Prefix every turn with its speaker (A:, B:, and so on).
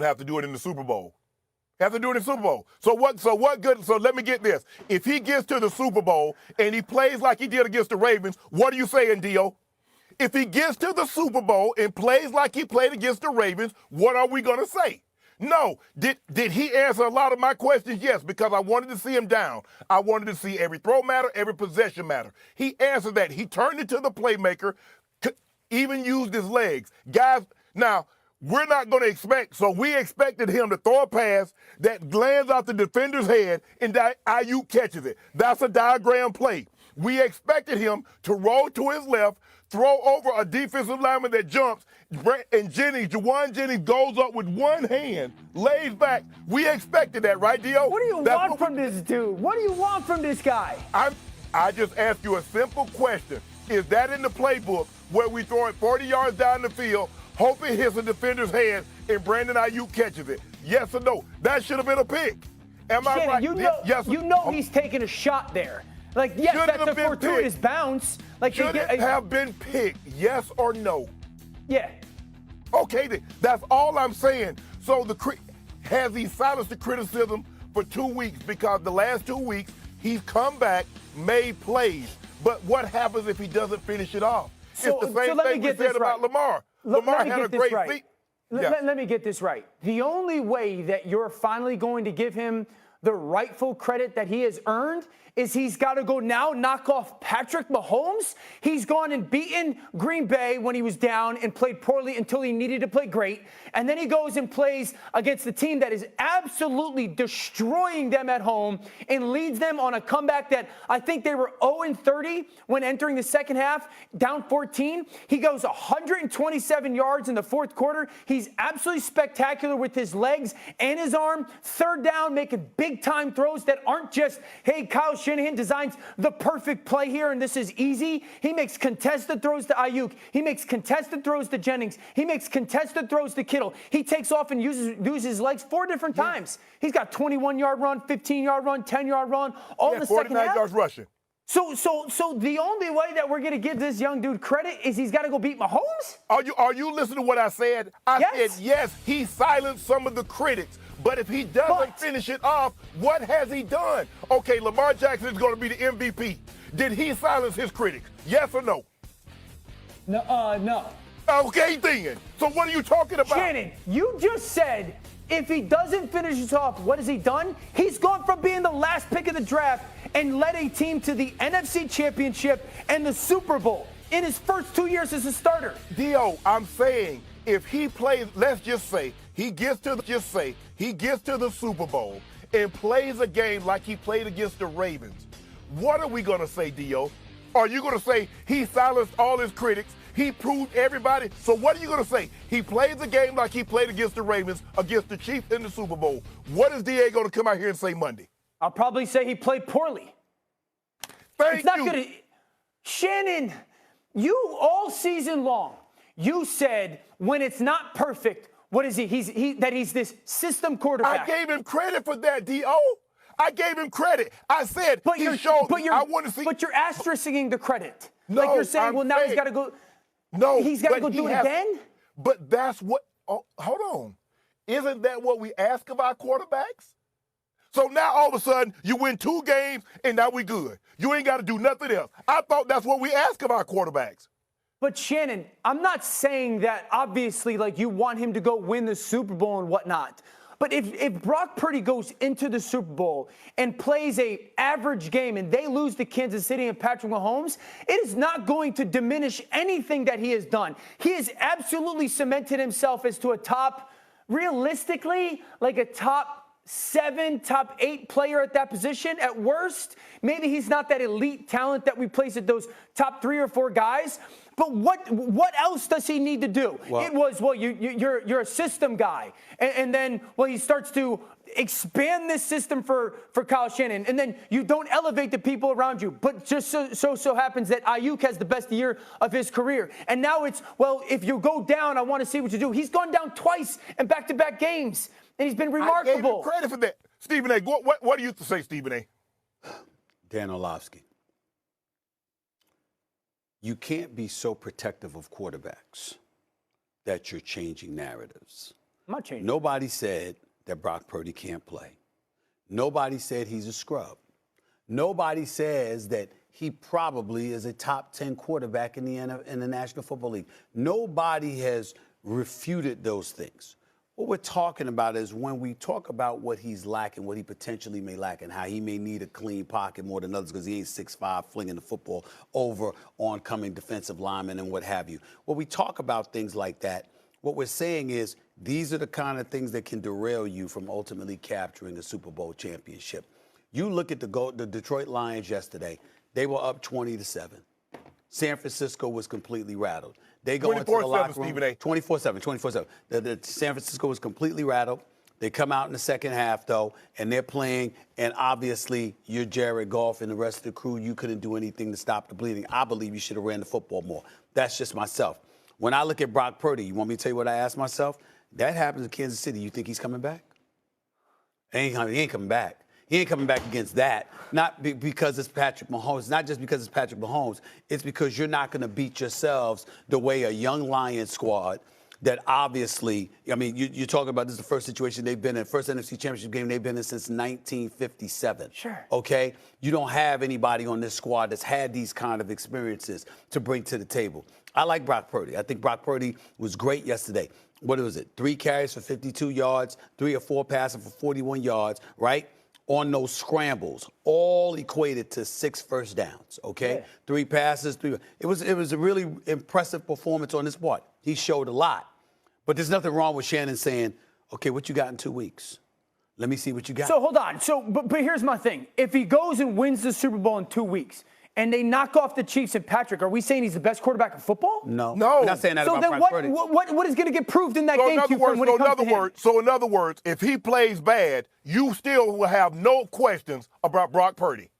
A: have to do it in the Super Bowl. Have to do it in the Super Bowl. So what good? So let me get this. If he gets to the Super Bowl and he plays like he did against the Ravens, what are you saying, Dio? If he gets to the Super Bowl and plays like he played against the Ravens, what are we going to say? No. Did he answer a lot of my questions? Yes, because I wanted to see him down. I wanted to see every throw matter, every possession matter. He answered that. He turned into the playmaker, even used his legs. Guys, now, we're not going to expect, so we expected him to throw a pass that lands off the defender's head and Ayuk catches it. That's a diagram play. We expected him to roll to his left, throw over a defensive lineman that jumps, and Juwan Jennings goes up with one hand, lays back. We expected that, right, Dio?
B: What do you want from this dude? What do you want from this guy?
A: I just asked you a simple question. Is that in the playbook where we throw it 40 yards down the field, hope it hits a defender's hand, and Brandon Ayuk catches it? Yes or no? That should have been a pick. Am I right?
B: Yes, he's taking a shot there. Like, yes, that's a fortuitous bounce. Like,
A: should it have been picked? Yes or no?
B: Yeah.
A: Okay, then. That's all I'm saying. So has he silenced the criticism for 2 weeks? Because the last 2 weeks, he's come back, made plays. But what happens if he doesn't finish it off?
B: So,
A: it's the same thing we said about Lamar. Lamar had a great feat.
B: Let me get this right. The only way that you're finally going to give him the rightful credit that he has earned is he's got to go now knock off Patrick Mahomes. He's gone and beaten Green Bay when he was down and played poorly until he needed to play great. And then he goes and plays against the team that is absolutely destroying them at home and leads them on a comeback that I think they were 0-30 when entering the second half, down 14. He goes 127 yards in the fourth quarter. He's absolutely spectacular with his legs and his arm. Third down, making big-time throws that aren't just, hey, Kyle Shanahan designs the perfect play here, and this is easy. He makes contested throws to Ayuk. He makes contested throws to Jennings. He makes contested throws to Kittle. He takes off and uses his legs 4 different times. He's got 21-yard run, 15-yard run, 10-yard run, all in the second half.
A: 49 yards rushing.
B: So the only way that we're going to give this young dude credit is he's got to go beat Mahomes?
A: Are you listening to what I said? I said, yes, he silenced some of the critics. But if he doesn't finish it off, what has he done? Okay, Lamar Jackson is going to be the MVP. Did he silence his critics? Yes or no?
B: No.
A: Okay, then. So what are you talking about?
B: Shannon, you just said if he doesn't finish it off, what has he done? He's gone from being the last pick of the draft and led a team to the NFC Championship and the Super Bowl in his first 2 years as a starter.
A: Dio, I'm saying if he plays, let's just say he gets to the Super Bowl and plays a game like he played against the Ravens, what are we going to say, Dio? Are you going to say he silenced all his critics? He proved everybody. So what are you going to say? He played the game like he played against the Ravens, against the Chiefs in the Super Bowl. What is DA going to come out here and say Monday?
B: I'll probably say he played poorly.
A: Thank you.
B: Shannon, you all season long, you said when it's not perfect, what is he? He's this system quarterback.
A: I gave him credit for that, D.O. I gave him credit. I said I want to see.
B: But you're asterisking the credit.
A: No,
B: like you're saying, now he's got to go.
A: No,
B: he's got to go do it again.
A: But that's what. Oh, hold on. Isn't that what we ask of our quarterbacks? So now all of a sudden you win 2 games and now we good. You ain't got to do nothing else. I thought that's what we ask of our quarterbacks.
B: But Shannon, I'm not saying that obviously like you want him to go win the Super Bowl and whatnot. But if Brock Purdy goes into the Super Bowl and plays a average game and they lose to Kansas City and Patrick Mahomes, it is not going to diminish anything that he has done. He has absolutely cemented himself as to a top, realistically, like a top 7, top 8 player at that position at worst. Maybe he's not that elite talent that we place at those top 3 or 4 guys. But what else does he need to do? Well, it was, you're a system guy. And then, he starts to expand this system for Kyle Shannon. And then you don't elevate the people around you. But just so happens that Ayuk has the best year of his career. And now it's, if you go down, I want to see what you do. He's gone down twice in back-to-back games. And he's been remarkable.
A: I gave him credit for that. Stephen A., what do you say, Stephen A.?
C: Dan Orlovsky. You can't be so protective of quarterbacks that you're changing narratives.
B: I'm not changing.
C: Nobody said that Brock Purdy can't play. Nobody said he's a scrub. Nobody says that he probably is a top 10 quarterback in the National Football League. Nobody has refuted those things. What we're talking about is when we talk about what he's lacking, what he potentially may lack, and how he may need a clean pocket more than others because he ain't 6'5", flinging the football over oncoming defensive linemen and what have you. When we talk about things like that, what we're saying is these are the kind of things that can derail you from ultimately capturing a Super Bowl championship. You look at the Detroit Lions yesterday. They were up 20-7. San Francisco was completely rattled. They go into the locker room 24-7. The San Francisco was completely rattled. They come out in the second half, though, and they're playing, and obviously you're Jared Goff and the rest of the crew. You couldn't do anything to stop the bleeding. I believe you should have ran the football more. That's just myself. When I look at Brock Purdy, you want me to tell you what I ask myself? That happens in Kansas City. You think he's coming back? He ain't coming back. He ain't coming back against that. Not because it's Patrick Mahomes. It's not just because it's Patrick Mahomes. It's because you're not going to beat yourselves the way a young Lions squad that obviously, I mean, you're talking about this is the first situation they've been in, first NFC Championship game they've been in since 1957.
B: Sure.
C: Okay? You don't have anybody on this squad that's had these kind of experiences to bring to the table. I like Brock Purdy. I think Brock Purdy was great yesterday. What was it? 3 carries for 52 yards, 3 or 4 passing for 41 yards, right? On those scrambles, all equated to 6 first downs, okay?
B: Yeah.
C: 3 passes, 3. It was a really impressive performance on his part. He showed a lot. But there's nothing wrong with Shannon saying, okay, what you got in 2 weeks? Let me see what you got.
B: So hold on. But here's my thing. If he goes and wins the Super Bowl in 2 weeks, and they knock off the Chiefs and Patrick, are we saying he's the best quarterback in football?
C: No.
A: No.
C: We're not saying that
B: So
C: about
B: then
C: Brock Purdy.
B: what is going to get proved in that
A: So
B: game?
A: in other words, if he plays bad, you still will have no questions about Brock Purdy.